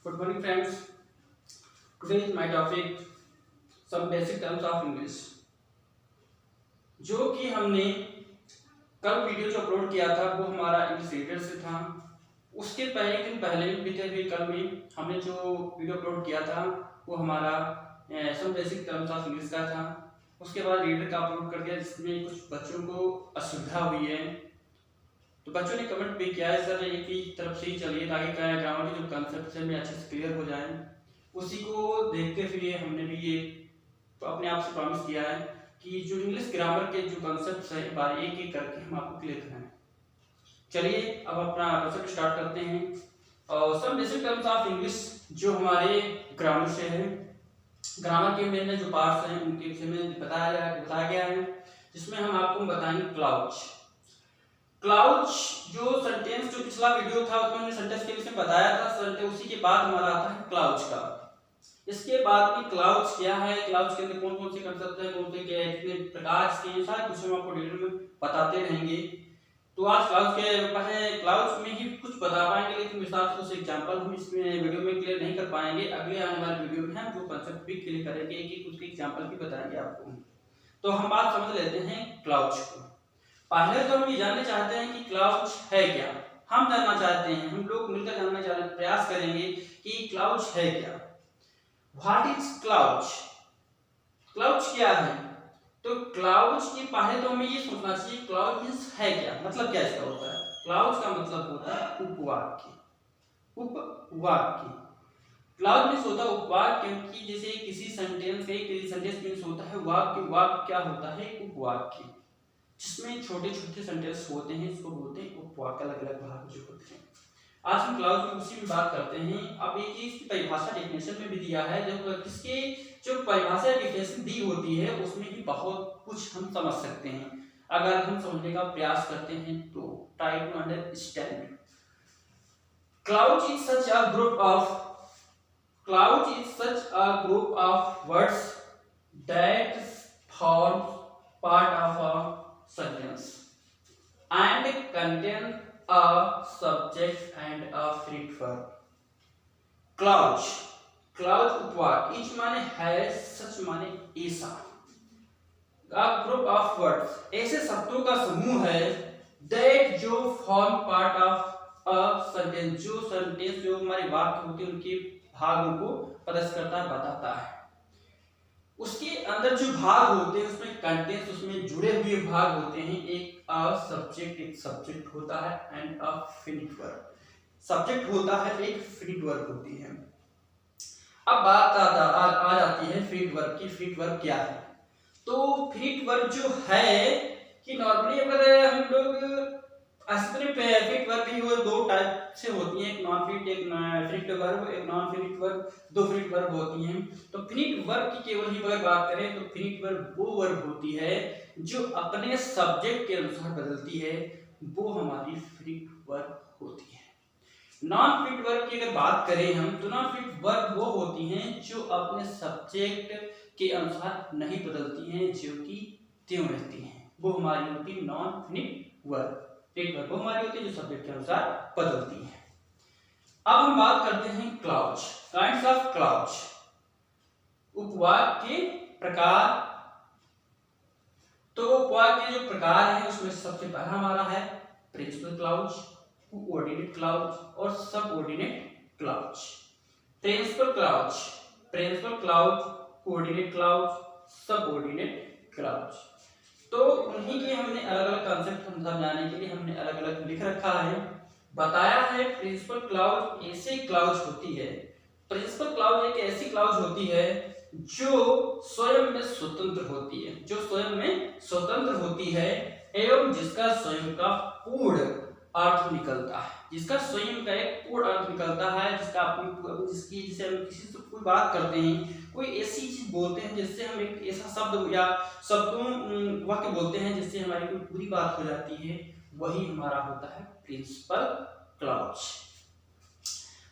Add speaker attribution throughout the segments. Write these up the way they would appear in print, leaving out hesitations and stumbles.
Speaker 1: Good morning, friends. Today is my topic some basic terms of English. जो कि हमने कल वीडियो जो अपलोड किया था वो हमारा इंग्लिश रीडर से था। उसके पहले एक दिन पहले बीते हुए कल में हमने जो वीडियो अपलोड किया था वो हमारा some basic terms of English का था। उसके बाद रीडर का अपलोड कर दिया जिसमें कुछ बच्चों को असुविधा हुई है, तो बच्चों ने कमेंट भी किया है सर एक ही तरफ से ही चलिए ताकि ग्रामर के जो कंसेप्ट है अच्छे से क्लियर हो जाए। उसी को देखते हुए हमने भी ये तो अपने आप से प्रॉमिस किया है कि जो इंग्लिश ग्रामर के जो कंसेप्ट है बार एक एक करके हम आपको क्लियर कराएं। चलिए अब अपना लेक्चर स्टार्ट करते हैं। और some basic terms of English जो हमारे ग्रामर से है, ग्रामर के मेन जो पार्ट्स हैं उनके विषय में बताया गया है, जिसमें हम आपको बताएंगे क्लाउच। क्लाउच जो सेंटेंस जो पिछला वीडियो था उसमें हमने सेंटेंस के विषय में बताया था, उसी के बाद हमारा आता है क्लाउच का। इसके बाद में क्लाउच क्या है, क्लाउच के अंदर कौन कौन से कंसेप्ट हैं, कौन से क्या है, कितने प्रकार के सारे कुछ हम आपको डिटेल में बताते रहेंगे। तो आज क्लाउच के पहले क्लाउच में ही कुछ बता पाएंगे, लेकिन विस्तार से कुछ एग्जांपल हम इसमें वीडियो में क्लियर नहीं कर पाएंगे। अगले आने वाले वीडियो में हम जो कंसेप्ट भी क्लियर करेंगे कि कुछ एग्जांपल भी बताएंगे आपको। तो हम बात समझ लेते हैं क्लाउच को। पहले तो हम ये जानना चाहते हैं कि क्लाउच है क्या। हम जानना चाहते हैं, हम लोग मिलकर जानना चाहते हैं, प्रयास करेंगे कि क्लाउच है क्या। What is क्लाउच? क्लाउच क्या है? तो क्लाउच की पहले तो हमें ये सोचना चाहिए क्लाउच मींस है क्या, मतलब क्या इसका होता है। क्लाउच का मतलब होता है उपवाक्य। उपवाक्य क्लाउच मींस होता है उपवाक्य, क्योंकि जैसे किसी सेंटेंस मींस होता है वाक्य। वाक्य क्या होता है? उपवाक्य, जिसमें छोटे छोटे सेंटेंस होते हैं, इसको बोलते हैं उपवाक्य। अलग अलग भाग जो होते हैं। आज हम क्लाउच की उसी में बात करते हैं। अब एक चीज की परिभाषा डेफिनेशन में भी दिया है, जब किसके जो परिभाषा डेफिनेशन दी होती है उसमें भी बहुत कुछ हम समझ सकते हैं अगर हम समझने का प्रयास करते हैं तो। Try to understand. Clause is such a group of words that form part of a sentence and contain a subject and a fruit verb. Clouch उपवाक्य, each माने है, such माने ऐसा। A group of words ऐसे शब्दों का समूह है, that जो form part of a sentence, जो sentence जो हमारे वाक्य होते हैं उनके भागों को प्रदर्शित करता है, बताता है। उसके अंदर जो भाग होते हैं उसमें कंटेंट्स, उसमें जुड़े हुए भाग होते हैं। एक सब्जेक्ट होता है and a finite verb. Subject होता है, एक फिनिट वर्ब होती है। अब बात आ जाती है फिनिट वर्ब की। फिनिट वर्ब क्या है? तो फिनिट वर्ब जो है कि नॉर्मली अगर हम लोग फिनिट वर्ब भी वो दो टाइप से होती हैं, एक नॉन फिनिट, एक फिनिट वर्ब, एक नॉन फिनिट वर्ब, दो फिनिट वर्ब होती हैं। तो फिनिट वर्ब की केवल ही अगर बात करें तो फिनिट वर्ब वो वर्ब होती है जो अपने सब्जेक्ट के अनुसार बदलती है, वो हमारी फिनिट वर्ब होती है। नॉन फिनिट वर्ब की अगर बात करें हम तो नॉन फिनिट वर्ब वो होती हैं जो अपने सब्जेक्ट के अनुसार नहीं बदलती हैं, जो कि त्यों रहती हैं, वो हमारी होती है non finite verb. Finite verb वो हमारी होती है जो सब्जेक्ट के अनुसार बदलती है। अब हम बात करते हैं क्लाउच, काइंड्स ऑफ क्लाउच, उपवाक्य के प्रकार। तो उपवाक्य के जो प्रकार हैं उसमें सबसे पहला हमारा है प्रिंसिपल क्लाउच, कोऑर्डिनेट क्लाउच और subordinate clause. Principal clause, coordinate clause, subordinate clause. तो उन्हीं के हमने अलग अलग कंसेप्ट समझाने के लिए हमने अलग अलग लिख रखा है, बताया है। प्रिंसिपल क्लाउज ऐसी क्लाउज होती है, प्रिंसिपल क्लाउज एक ऐसी क्लाउज होती है जो स्वयं में स्वतंत्र होती है, एवं जिसका स्वयं का पूर्ण अर्थ निकलता है, जिसका जिसकी जिसे हम किसी से कोई बात करते हैं, कोई ऐसी चीज बोलते हैं जिससे हम एक ऐसा शब्द या वाक्य बोलते हैं जिससे हमारी कोई पूरी बात हो जाती है, वही हमारा होता है प्रिंसिपल क्लाउज।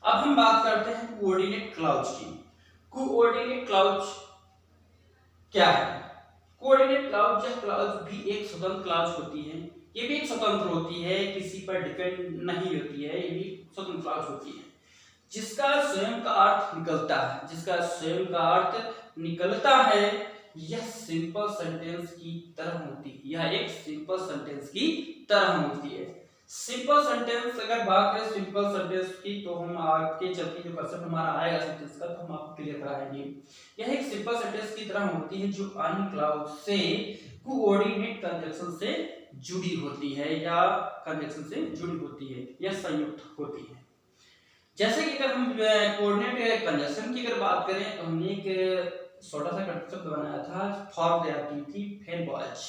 Speaker 1: अब हम बात करते हैं कोऑर्डिनेट क्लाउज की। कोऑर्डिनेट क्लाउज क्या है? कोऑर्डिनेट क्लाउज भी एक स्वतंत्र क्लाउज होती है। ये भी एक स्वतंत्र होती है, किसी पर डिपेंड नहीं होती है, ये भी स्वतंत्र क्लाउज होती है। जिसका स्वयं का अर्थ निकलता है, जिसका स्वयं का अर्थ निकलता है, यह सिंपल सेंटेंस की तरह होती है। यह एक सिंपल सेंटेंस की तरह होती है। सिंपल सेंटेंस अगर बात करें सिंपल सेंटेंस की, तो हम आगे चल के जो कंसेप्ट हमारा आएगा सेंटेंस का, तो हम आपको क्लियर कराएंगे। यह एक सिंपल सेंटेंस की तरह होती है जो अन्य क्लाउज से कोऑर्डिनेट कंजंक्शन से जुड़ी होती है या कंजंक्शन से जुड़ी होती है या संयुक्त होती है। जैसे कि अगर हम कोऑर्डिनेट कंजंक्शन की अगर बात करें, तो हमने एक छोटा सा कंसेप्ट बनाया था for the activity fan boys.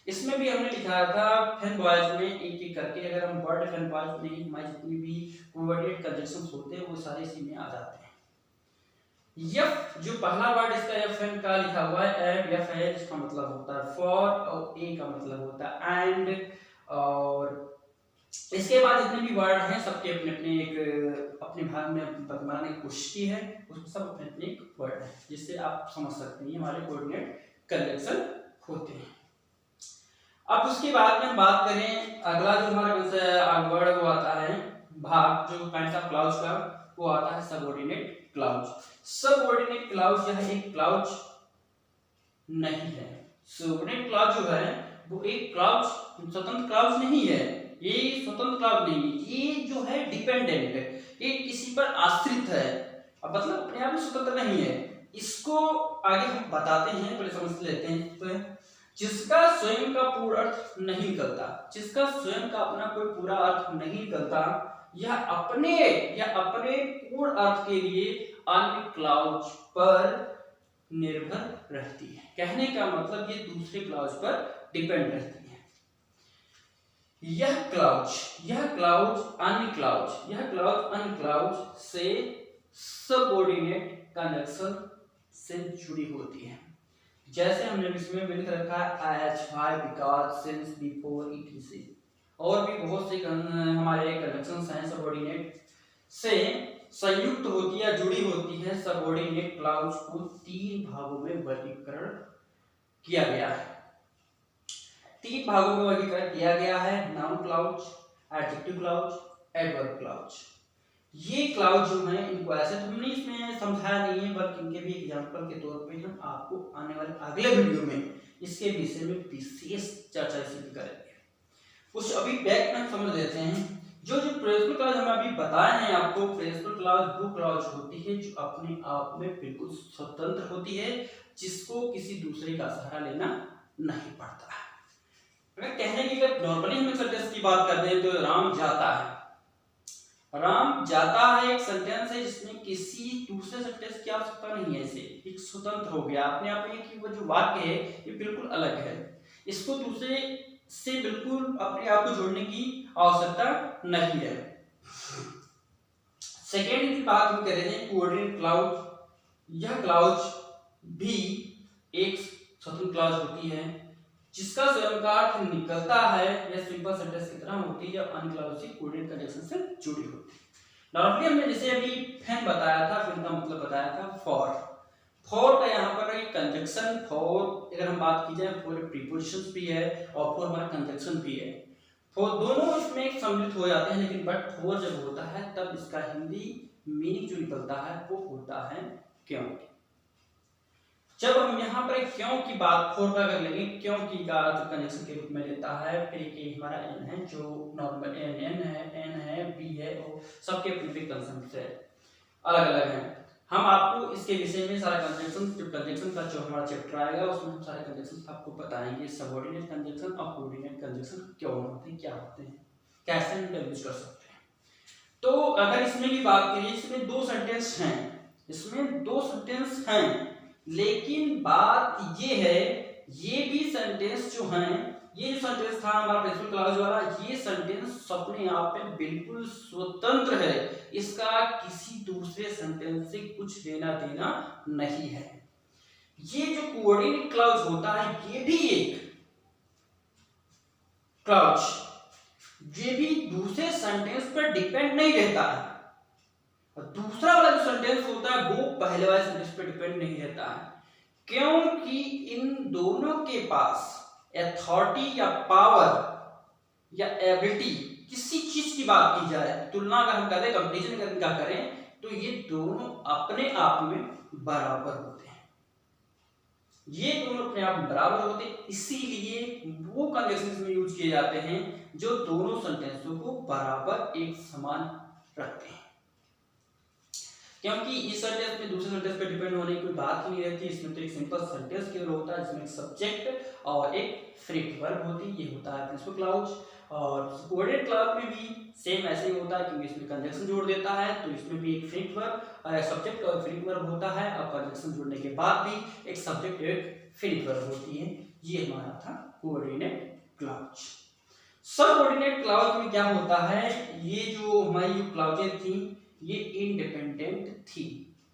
Speaker 1: इसमें भी हमने लिखा था फैन बॉयज में एक एक करके अगर हम वर्ड फैन बॉयज में हमारी जितनी भी कोऑर्डिनेट कंजंक्शंस होते हैं वो सारे इसी में आ जाते हैं। एफ जो पहला वर्ड इसका एफ एन का लिखा हुआ है, एफ है जिसका मतलब होता है फॉर, और ए का मतलब होता है एंड, और इसके बाद जितने भी वर्ड हैं सबके अपने अपने एक अपने भाग में बनाने की कोशिश की है, उसमें सब अपने अपने एक वर्ड है जिससे आप समझ सकते हैं हमारे कोऑर्डिनेट कंजंक्शन होते हैं। अब उसके बाद में बात करें अगला जो हमारा वर्ड वो आता है भाग जो काइंड ऑफ क्लाउज का, वो आता है सबऑर्डिनेट क्लाउज। सबऑर्डिनेट क्लाउज यह एक क्लाउज नहीं है। सबऑर्डिनेट क्लाउज जो है वो एक क्लाउज स्वतंत्र क्लाउज नहीं है, ये स्वतंत्र क्लाउज नहीं है, ये जो है डिपेंडेंट है, ये किसी पर आश्रित है, अब मतलब अपने आप में स्वतंत्र नहीं है। इसको आगे हम बताते हैं, पहले समझ लेते हैं। तो जिसका स्वयं का पूरा अर्थ नहीं निकलता, जिसका स्वयं का अपना कोई पूरा अर्थ नहीं निकलता, यह अपने पूर्ण अर्थ के लिए अन्य क्लाउज पर निर्भर रहती है। कहने का मतलब ये दूसरे क्लाउज पर डिपेंड रहती है। यह क्लाउज अन्य क्लाउज से सबऑर्डिनेट कंजंक्शन से जुड़ी होती है। जैसे हमने इसमें लिख रखा है H why because since before etc., और भी बहुत से हमारे कंजंक्शंस हैं सबऑर्डिनेट से संयुक्त होती है, जुड़ी होती है। सबऑर्डिनेट क्लाउज को 3 भागों में वर्गीकरण किया गया है। 3 भागों में वर्गीकरण किया गया है, noun clause, adjective clause, adverb clause. ये क्लाउज जो है इनको ऐसे तो हमने इसमें समझाया नहीं है, बल्कि इनके भी एग्जांपल के तौर पे हम आपको आने वाले अगले वीडियो में इसके विषय में विशेष चर्चा इसी करेंगे। कुछ अभी बैक में समझ लेते हैं। जो प्रेजेंट क्लाउज हम अभी बताए हैं आपको, प्रेजेंट क्लाउज वो क्लाउज होती है जो अपने आप में बिल्कुल स्वतंत्र होती है, जिसको किसी दूसरे का सहारा लेना नहीं पड़ता है। अगर कहने की अगर नॉर्मली हम सेंटेंस की बात करते हैं तो राम जाता है। राम जाता है एक सेंटेंस है जिसमें किसी दूसरे सेंटेंस की आवश्यकता नहीं है, इसे एक स्वतंत्र हो गया अपने आप में कि वो जो वाक्य है ये बिल्कुल अलग है, इसको दूसरे से बिल्कुल अपने आप को जोड़ने की आवश्यकता नहीं है। सेकेंड की बात हम कर रहे हैं कोऑर्डिनेट क्लाउज। यह क्लाउज भी एक स्वतंत्र क्लाउज होती है जिसका स्वयं का अर्थ निकलता है, यह सिंपल सेंटेंस की तरह होती है, अन्य क्लाउज से कोऑर्डिनेट कंजंक्शन से जुड़ी होती है। नॉर्मली हमने जैसे अभी फैन बताया था, फैन का मतलब बताया था फॉर। फॉर का यहाँ पर एक कंजंक्शन, फॉर अगर हम बात की जाए फॉर प्रीपोजिशंस भी है और फॉर हमारा कंजंक्शन भी है। फॉर दोनों इसमें सम्मिलित हो जाते हैं, लेकिन बट फॉर जब होता है तब इसका हिंदी मीनिंग जो निकलता है वो होता है क्यों। जब हम यहाँ पर क्यों की बात फोर का कर लेंगे, क्यों की का कंजंक्शन के रूप में लेता है, फिर ये हमारा एन है जो नॉर्मल एन है बी है, वो सबके अपने कंजंक्शन से अलग अलग हैं। हम आपको इसके विषय में सारा कंजंक्शन का जो हमारा चैप्टर आएगा उसमें हम सारे कंजंक्शन आपको बताएंगे, सबऑर्डिनेट कंजंक्शन और कोऑर्डिनेट कंजंक्शन क्यों होते हैं, क्या होते हैं, कैसे इनका यूज कर सकते हैं। तो अगर इसमें की बात करिए, इसमें 2 सेंटेंस हैं, लेकिन बात ये है ये भी सेंटेंस जो हैं, ये जो सेंटेंस था हमारा प्रिंसिपल क्लाउज वाला, ये सेंटेंस अपने आप में बिल्कुल स्वतंत्र है, इसका किसी दूसरे सेंटेंस से कुछ लेना देना नहीं है। ये जो कोऑर्डिनेट क्लाउज होता है ये भी एक क्लाउज, ये भी दूसरे सेंटेंस पर डिपेंड नहीं रहता है, और दूसरा वाला जो सेंटेंस होता है वो पहले वाले सेंटेंस पर डिपेंड नहीं रहता है, क्योंकि इन दोनों के पास अथॉरिटी या पावर या एबिलिटी, किसी चीज की बात की जाए, तुलना अगर हम करें, कंपैरिजन क्या करें, तो ये दोनों अपने आप में बराबर होते हैं। ये दोनों अपने आप में बराबर होते हैं, इसीलिए वो कंजक्शंस में यूज किए जाते हैं जो दोनों सेंटेंसों को बराबर एक समान रखते हैं। क्योंकि इस सेंटेंस में दूसरे सेंटेंस पे डिपेंड होने की कोई बात ही नहीं रहती। इसमें तो एक सिंपल सेंटेंस केवल होता है जिसमें एक सब्जेक्ट और एक फ्रीक्वेंट वर्ब होती है, ये होता है प्रिंसिपल क्लाउज। और कोऑर्डिनेट क्लाउज में भी सेम ऐसे ही होता है, क्योंकि इसमें कंजक्शन जोड़ देता है तो इसमें भी एक फ्रीक्वेंट वर्ब सब्जेक्ट और फ्रीक्वेंट वर्ब होता है, और कंजक्शन जोड़ने के बाद भी एक सब्जेक्ट एक फ्रीक्वेंट वर्ब होती है। ये हमारा था कोऑर्डिनेट क्लाउज। सबऑर्डिनेट क्लाउज में क्या होता है, ये जो हमारी क्लाउजेज थी ये इंडिपेंडेंट थी।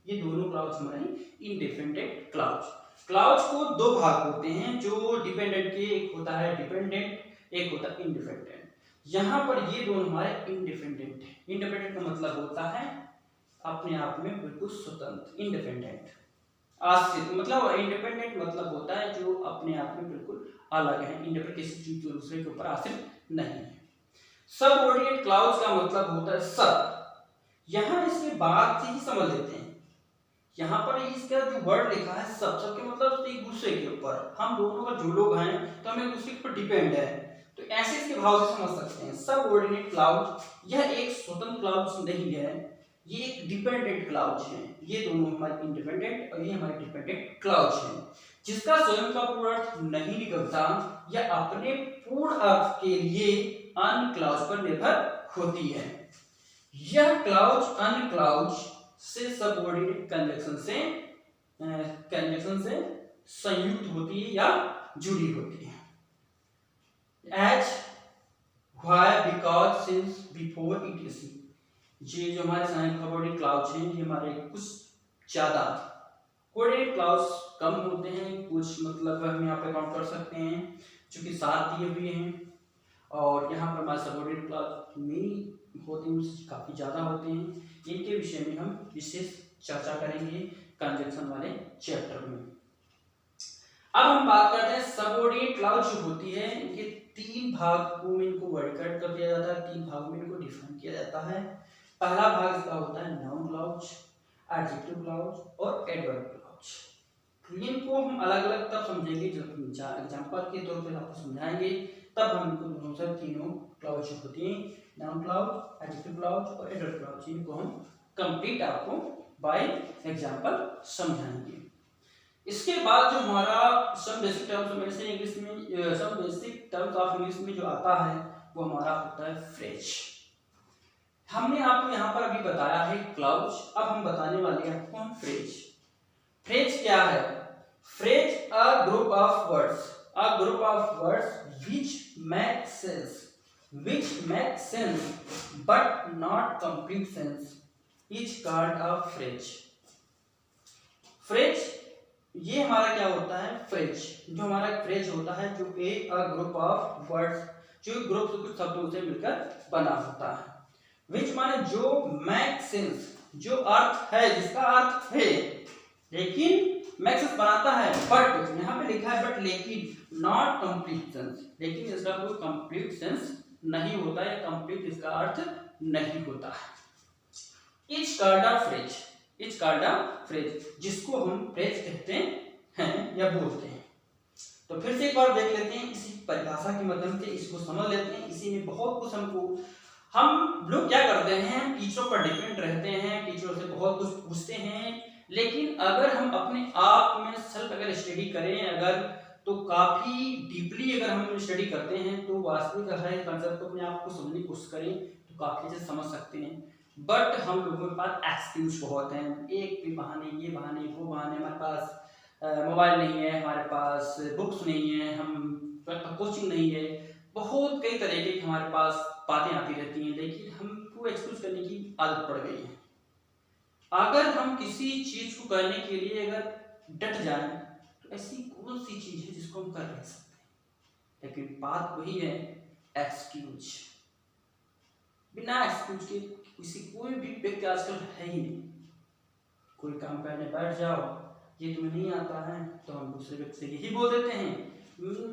Speaker 1: ये दोनों क्लाउज हमारी इंडिपेंडेंट क्लाउज को दो भाग होते हैं जो डिपेंडेंट के, एक होता है डिपेंडेंट, एक होता है इंडिपेंडेंट। यहां पर ये दोनों हमारे इंडिपेंडेंट है। इंडिपेंडेंट का मतलब होता है अपने आप में बिल्कुल स्वतंत्र, इंडिपेंडेंट आश्रित, मतलब इंडिपेंडेंट मतलब होता है जो अपने आप में बिल्कुल अलग है, इंडिपेंडेंट किसी चीज दूसरे के ऊपर आश्रित नहीं है। सबऑर्डिनेट क्लाउज का मतलब होता है सब। यहां इसके बाद से ही समझ लेते हैं, यहाँ पर इसका जो वर्ड लिखा है सब, सबके मतलब एक दूसरे के ऊपर, हम दोनों का जो लोग हैं तो हम एक दूसरे के ऊपर डिपेंड है, तो ऐसे इसके भाव से समझ सकते हैं। सबऑर्डिनेट क्लाउज यह एक स्वतंत्र क्लाउज नहीं है, ये एक डिपेंडेंट क्लाउज है। ये दोनों हमारे इंडिपेंडेंट और ये हमारे डिपेंडेंट क्लाउज है, जिसका स्वयं का पूर्ण अर्थ नहीं निकलता या अपने पूर्ण अर्थ के लिए अन्य क्लाउज पर निर्भर होती है। यह क्लाउज अन्य क्लाउज से सबऑर्डिनेट कंजक्शन से संयुक्त होती है या जुड़ी होती है। As, why, because, since, before, E T C. ये जो हमारे सबऑर्डिनेट क्लाउज हैं ये हमारे कुछ ज्यादा, कोऑर्डिनेट क्लाउज कम होते हैं, कुछ मतलब हम यहाँ पे काउंट कर सकते हैं जो कि 7 दिए हुए हैं, और यहाँ पर हमारे सबऑर्डिनेट क्लाउज में होते हैं उससे काफी ज्यादा होते हैं। इनके विषय में हम विशेष चर्चा करेंगे कंजक्शन वाले चैप्टर में। अब हम बात करते हैं सबऑर्डिनेट क्लाउज जो होती है, इनके 3 भागों में इनको वर्गीकृत कर दिया जाता है, 3 भागों में इनको डिफाइन किया जाता है। पहला भाग इसका होता है नाउन क्लाउज, एडजेक्टिव क्लाउज और एडवर्ब क्लाउज। इनको हम अलग अलग तब समझेंगे जब एग्जांपल के तौर पर आपको समझाएंगे, तब हम इनको दोनों से तीनों क्लाउज होती हैं, नाउन क्लाउज, एडजेक्टिव क्लाउज और एडवर्ब क्लाउज, इनको हम कंप्लीट आपको बाय एग्जांपल समझाएंगे। इसके बाद जो हमारा सम बेसिक टर्म्स में से इंग्लिश में some basic terms of English में जो आता है वो हमारा होता है फ्रेज। हमने आपको यहाँ पर अभी बताया है क्लाउज, अब हम बताने वाले हैं आपको हम फ्रेज। फ्रेज क्या है? Phrase a group of words which make sense but not complete sense is called a phrase। Phrase ये हमारा क्या होता है? फ्रेज जो हमारा फ्रेज होता है जो a ग्रुप ऑफ वर्ड्स, जो ग्रुप से कुछ शब्दों से मिलकर बना होता है। which माने जो, make sense जो अर्थ है, जिसका अर्थ है, लेकिन make sense बनाता है, बट यहाँ पे लिखा है बट लेकिन, नॉट कंप्लीट सेंस, लेकिन इसका कोई कंप्लीट सेंस नहीं होता है, कंप्लीट इसका अर्थ नहीं होता है। इट्स कॉल्ड अ फ्रेज, जिसको हम फ्रेज कहते हैं या बोलते हैं। तो फिर से एक बार देख लेते हैं, इसी परिभाषा के माध्यम से इसको समझ लेते हैं। इसी में बहुत कुछ हम लोग क्या करते हैं, टीचरों पर डिपेंड रहते हैं, टीचरों से बहुत कुछ पूछते हैं, लेकिन अगर हम अपने आप में सेल्फ अगर स्टडी करें अगर, तो काफी डीपली अगर हम स्टडी करते हैं तो वास्तविक हर कंसेप्ट को अपने आप को समझने की कोशिश करें तो काफी अच्छे समझ सकते हैं। बट हम लोगों के पास एक्सक्यूज बहुत हैं, एक भी बहाने, ये बहाने वो बहाने, हमारे पास मोबाइल नहीं है, हमारे पास बुक्स नहीं है, हम कोचिंग नहीं है, बहुत कई तरीके की हमारे पास बातें आती रहती हैं, लेकिन हमको एक्सक्यूज करने की आदत पड़ गई है। अगर हम किसी चीज को करने के लिए अगर डट जाएं तो ऐसी कौन सी चीज है जिसको हम कर नहीं सकते, लेकिन बात वही है एक्सक्यूज। बिना एक्सक्यूज के किसी कोई भी व्यक्ति आजकल है ही नहीं। कोई काम करने बैठ जाओ, ये तुम्हें नहीं आता है, तो हम दूसरे व्यक्ति से यही बोल देते हैं,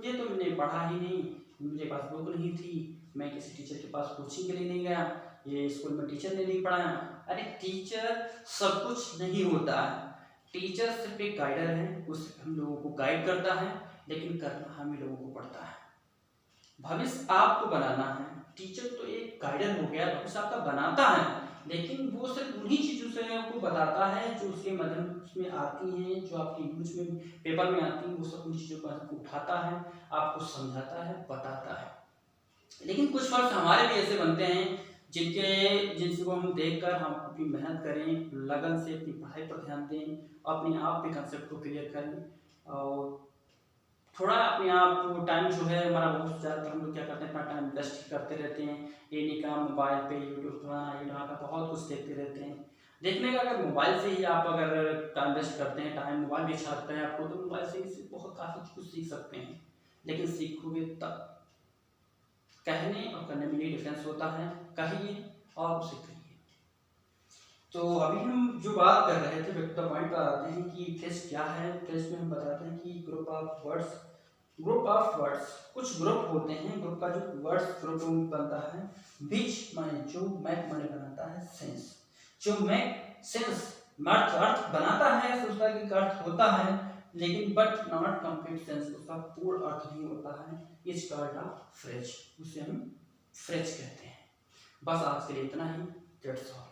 Speaker 1: ये तुमने पढ़ा ही नहीं, मुझे पास बुक नहीं थी, मैं किसी टीचर के पास कोचिंग के लिए नहीं गया, ये स्कूल में टीचर ने नहीं पढ़ाया। अरे टीचर सब कुछ नहीं होता है, टीचर सिर्फ एक गाइडर है, उस हम लोगों को गाइड करता है, लेकिन करना हम ही लोगों को पड़ता है। भविष्य आपको बनाना है, टीचर तो एक गाइडर हो गया, भविष्य आपका बनाता है, लेकिन वो सिर्फ उन्हीं चीज़ों से आपको बताता है जो उसके माध्यम में आती हैं, जो आपकी न्यूज में पेपर में आती हैं, वो सब उन चीज़ों को आपको उठाता है, आपको समझाता है, बताता है। लेकिन कुछ फर्ज हमारे भी ऐसे बनते हैं जिनको हम देखकर हम अपनी मेहनत करें, लगन से अपनी पढ़ाई पर ध्यान दें, अपने आप के कंसेप्ट को क्लियर करें और थोड़ा अपने आप टाइम जो है हमारा बहुत ज़्यादा हम लोग क्या करते हैं, अपना टाइम वेस्ट करते रहते हैं। ये नहीं काम मोबाइल पे यूट्यूब पर ये का बहुत कुछ देखते रहते हैं। देखने का अगर मोबाइल से ही आप अगर टाइम वेस्ट करते हैं, टाइम मोबाइल भी अच्छा लगता है आपको, तो मोबाइल से बहुत काफ़ी कुछ सीख सकते हैं, लेकिन सीखोगे तब। कहने और करने में ये डिफरेंस होता है, कहिए और उसे करिए। तो अभी हम जो बात कर रहे थे व्यक्ति पॉइंट पर आते हैं कि टेस्ट क्या है। टेस्ट में हम बताते हैं कि ग्रुप ऑफ वर्ड्स, कुछ ग्रुप होते हैं, ग्रुप का जो वर्ड्स ग्रुप बनता है, बीच माने जो, मैक माने बनाता है, सेंस जो मैक सेंस अर्थ बनाता है, उसका एक अर्थ होता है, लेकिन बट नॉट कंप्लीट सेंस, उसका पूर्ण अर्थ नहीं होता है, इस कॉल्ड अ फ्रेज, उसे हम फ्रेज कहते हैं। बस आज के लिए इतना ही, दैट्स ऑल।